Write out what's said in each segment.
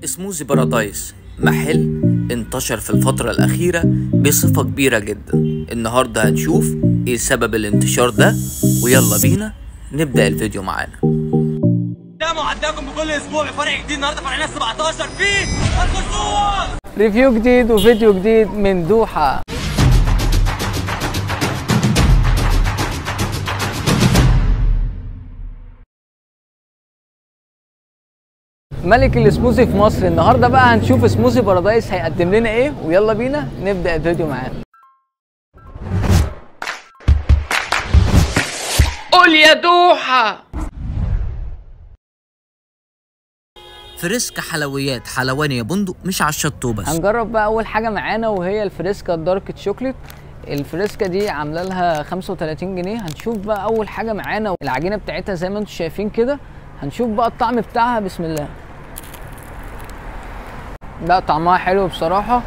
سموزي بارادايس محل انتشر في الفترة الأخيرة بصفة كبيرة جدا. النهاردة هنشوف ايه سبب الانتشار ده، ويلا بينا نبدأ الفيديو معانا. معداكم بكل اسبوع بفرع جديد. النهارده فرعنا 17 في الخصوص. ريفيو جديد وفيديو جديد من دوحة. ملك السموزي في مصر. النهارده بقى هنشوف سموزي بارادايس هيقدم لنا ايه، ويلا بينا نبدأ الفيديو معانا. قول يا دوحة. فريسكا حلويات حلواني يا بندق، مش على الشطو بس. هنجرب بقى اول حاجه معانا وهي الفريسكا الدارك تشوكليت. الفريسكا دي عامله لها 35 جنيه. هنشوف بقى اول حاجه معانا العجينه بتاعتها زي ما انتم شايفين كده. هنشوف بقى الطعم بتاعها. بسم الله. لا طعمها حلو بصراحه،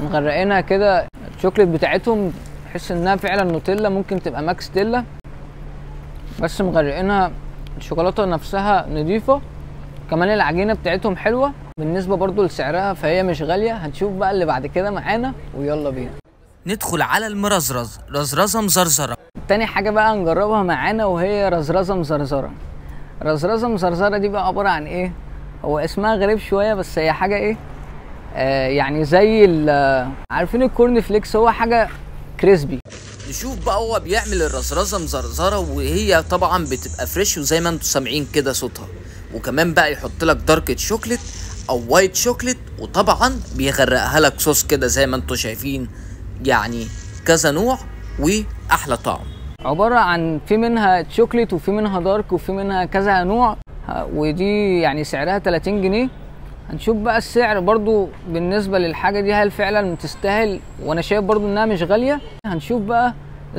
مغرقينها كده الشوكليت بتاعتهم، تحس انها فعلا نوتيلا، ممكن تبقى ماكستيلا، بس مغرقينها الشوكولاته نفسها نضيفه. كمان العجينه بتاعتهم حلوه بالنسبه برضو لسعرها، فهي مش غاليه. هنشوف بقى اللي بعد كده معانا ويلا بينا ندخل على المرزرز، رزرزه مزرزره. تاني حاجه بقى نجربها معانا وهي رزرزه مزرزره. رزرزه مزرزره دي بقى عباره عن ايه؟ هو اسمها غريب شويه، بس هي حاجه ايه، يعني زي عارفين الكورن فليكس، هو حاجه كريسبي. نشوف بقى هو بيعمل الرزرزه مزرزره، وهي طبعا بتبقى فريش وزي ما انتم سامعين كده صوتها. وكمان بقى يحط لك دارك شوكليت او وايت شوكليت، وطبعا بيغرقها لك صوص كده زي ما انتم شايفين، يعني كذا نوع واحلى طعم. عباره عن في منها شوكليت وفي منها دارك وفي منها كذا نوع، ودي يعني سعرها 30 جنيه. هنشوف بقى السعر برضو بالنسبه للحاجه دي هل فعلا تستاهل، وانا شايف برضو انها مش غاليه. هنشوف بقى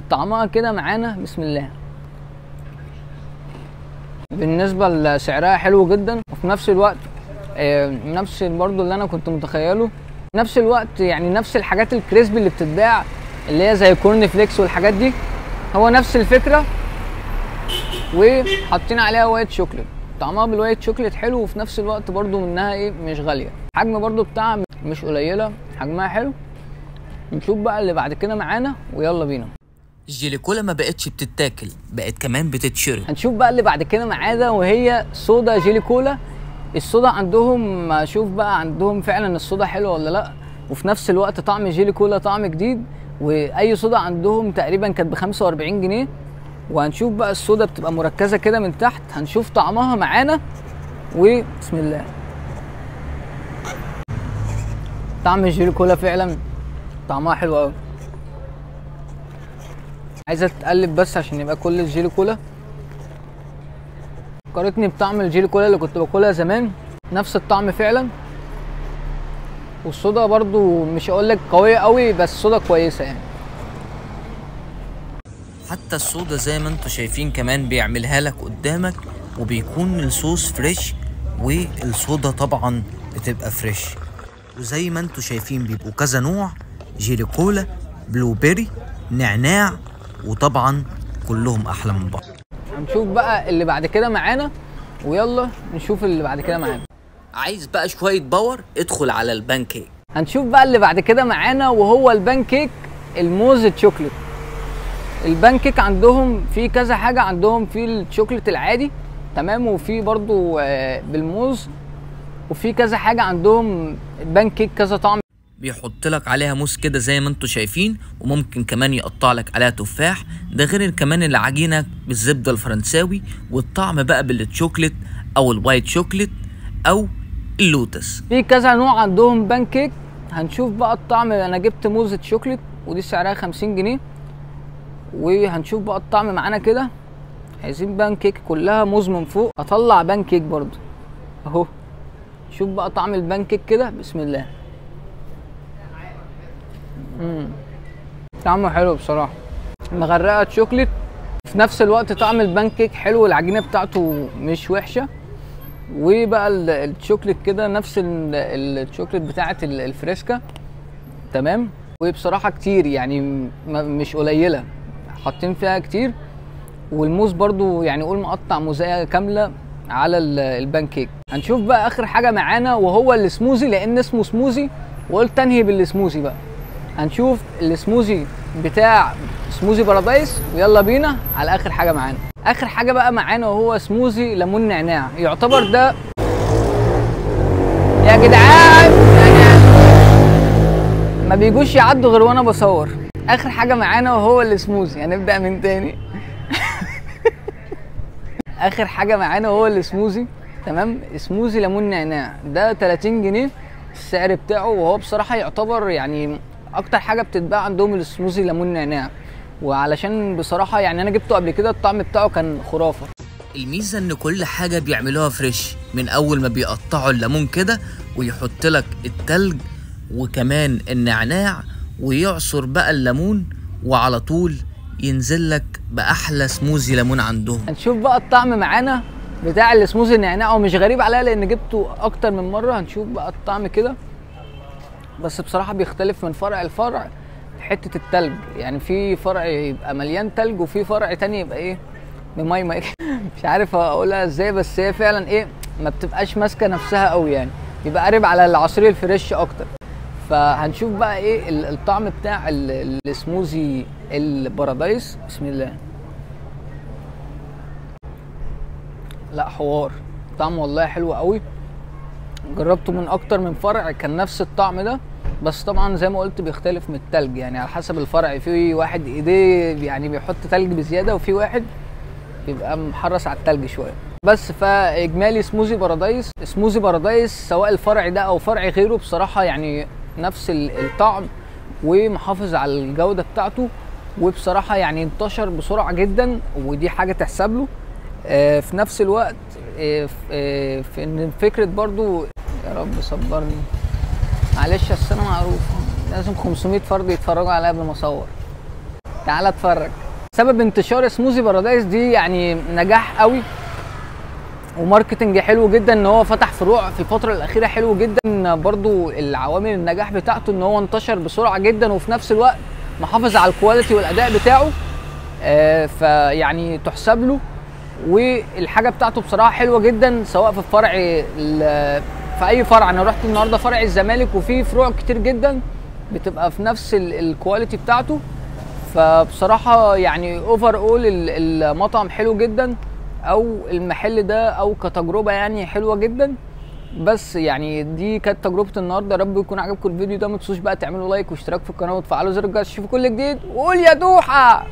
طعمها كده معانا. بسم الله. بالنسبه لسعرها حلو جدا، وفي نفس الوقت نفس برضو اللي انا كنت متخيله. نفس الوقت يعني نفس الحاجات الكريسبي اللي بتتباع، اللي هي زي كورن فليكس والحاجات دي، هو نفس الفكره، وحاطين عليها وايت شوكليت. طعمها بالوايت شوكليت حلو، وفي نفس الوقت برضو منها ايه، مش غاليه. الحجم برضو بتاعها مش قليله، حجمها حلو. نشوف بقى اللي بعد كده معانا ويلا بينا. الجيليكولا ما بقتش بتتاكل، بقت كمان بتتشرب. هنشوف بقى اللي بعد كده معانا وهي صودا جيليكولا. الصودا عندهم، اشوف بقى عندهم فعلا الصودا حلوه ولا لا، وفي نفس الوقت طعم جيليكولا طعم جديد. واي صودا عندهم تقريبا كانت ب 45 جنيه. وهنشوف بقى الصودا بتبقى مركزه كده من تحت. هنشوف طعمها معانا وبسم الله. طعم الجيليكولا فعلا طعمها حلو قوي. عايزه تتقلب بس عشان يبقى كل الجيليكولا. فكرتني بطعم الجيليكولا اللي كنت باكلها زمان، نفس الطعم فعلا. والصودا برضو مش هقول لك قويه قوي، بس صودا كويسه يعني. حتى الصودا زي ما انتم شايفين كمان بيعملها لك قدامك، وبيكون الصوص فريش، والصودا طبعا بتبقى فريش. وزي ما انتم شايفين بيبقوا كذا نوع، جيليكولا، بلو بيري، نعناع، وطبعا كلهم احلى من بعض. هنشوف بقى اللي بعد كده معانا ويلا نشوف اللي بعد كده معانا. عايز بقى شويه باور، ادخل على البانكيك. هنشوف بقى اللي بعد كده معانا وهو البانكيك الموز تشوكليت. البانكيك عندهم في كذا حاجه، عندهم في الشوكليت العادي تمام، وفي برضو بالموز، وفي كذا حاجه عندهم البانكيك كذا طعم. بيحط لك عليها موس كده زي ما انتم شايفين، وممكن كمان يقطع لك عليها تفاح. ده غير كمان العجينه بالزبده الفرنساوي، والطعم بقى بالشوكليت او الوايت شوكليت او اللوتس. في كذا نوع عندهم بانكيك. هنشوف بقى الطعم. انا جبت موز شوكليت ودي سعرها 50 جنيه. وهنشوف بقى الطعم معانا كده. عايزين بانكيك كلها موز من فوق، اطلع بانكيك برضو اهو. شوف بقى طعم البانكيك كده. بسم الله. طعمه حلو بصراحه، مغرقه شوكليت، في نفس الوقت طعم البانكيك حلو، العجينه بتاعته مش وحشه. وبقى الشوكليت كده نفس الشوكليت بتاعه الفريسكا تمام. وبصراحه كتير يعني مش قليله، حاطين فيها كتير. والموز برضو يعني قول مقطع موزايه كامله على البانكيك. هنشوف بقى اخر حاجه معانا وهو السموزي، لان اسمه سموزي وقلت انهي بالسموزي بقى. هنشوف السموزي بتاع سموزي بارادايس، ويلا بينا على اخر حاجه معانا. اخر حاجه بقى معانا وهو سموزي ليمون نعناع، يعتبر ده يا جدعان يعني ما بيجوش يعدوا غير وانا بصور. اخر حاجه معانا وهو السموزي، هنبدا من تاني. اخر حاجه معانا وهو السموزي، تمام. سموزي ليمون نعناع ده 30 جنيه السعر بتاعه، وهو بصراحه يعتبر يعني اكتر حاجه بتتباع عندهم السموزي ليمون نعناع، وعلشان بصراحه يعني انا جبته قبل كده الطعم بتاعه كان خرافه. الميزه ان كل حاجه بيعملوها فريش، من اول ما بيقطعوا الليمون كده ويحط لك التلج وكمان النعناع ويعصر بقى الليمون، وعلى طول ينزل لك باحلى سموزي ليمون عندهم. هنشوف بقى الطعم معانا بتاع السموزي النعناع، ومش غريب عليا لان جبته اكتر من مره. هنشوف بقى الطعم كده، بس بصراحه بيختلف من فرع لفرع في حته التلج، يعني في فرع يبقى مليان تلج وفي فرع تاني يبقى ايه مميمه. مش عارف اقولها ازاي، بس هي فعلا ايه ما بتبقاش ماسكه نفسها قوي، يعني بيبقى قريب على العصير الفريش اكتر. فهنشوف بقى ايه الطعم بتاع السموزي البارادايس. بسم الله. لا حوار، طعمه والله حلو قوي. جربته من اكتر من فرع كان نفس الطعم ده، بس طبعا زي ما قلت بيختلف من التلج، يعني على حسب الفرع. في واحد ايديه يعني بيحط تلج بزياده، وفي واحد بيبقى محرص على التلج شويه. بس فاجمالي سموزي بارادايس، سموزي بارادايس سواء الفرع ده او فرع غيره بصراحه يعني نفس الطعم ومحافظ على الجوده بتاعته، وبصراحه يعني انتشر بسرعه جدا، ودي حاجه تحسب له. في نفس الوقت في ان فكره برضو، يا رب صبرني معلش اصل انا معروف لازم 500 فرد يتفرجوا عليا قبل ما اصور. تعالى اتفرج. سبب انتشار سموزي بارادايس دي يعني نجاح قوي وماركتنج حلو جدا، ان هو فتح فروع في الفتره الاخيره حلو جدا. برضو العوامل النجاح بتاعته ان هو انتشر بسرعه جدا، وفي نفس الوقت محافظ على الكواليتي والاداء بتاعه، فيعني تحسب له. والحاجه بتاعته بصراحه حلوه جدا، سواء في الفرع في اي فرع. انا رحت النهارده فرع الزمالك، وفي فروع كتير جدا بتبقى في نفس الكواليتي بتاعته. فبصراحه يعني اوفر اول المطعم حلو جدا، او المحل ده او كتجربه يعني حلوه جدا. بس يعني دي كانت تجربه النهارده. يا رب يكون عجبكم الفيديو ده. ما تنسوش بقى تعملوا لايك واشتراك في القناه وتفعلوا زر الجرس تشوفوا كل جديد. وقول يا دوحه.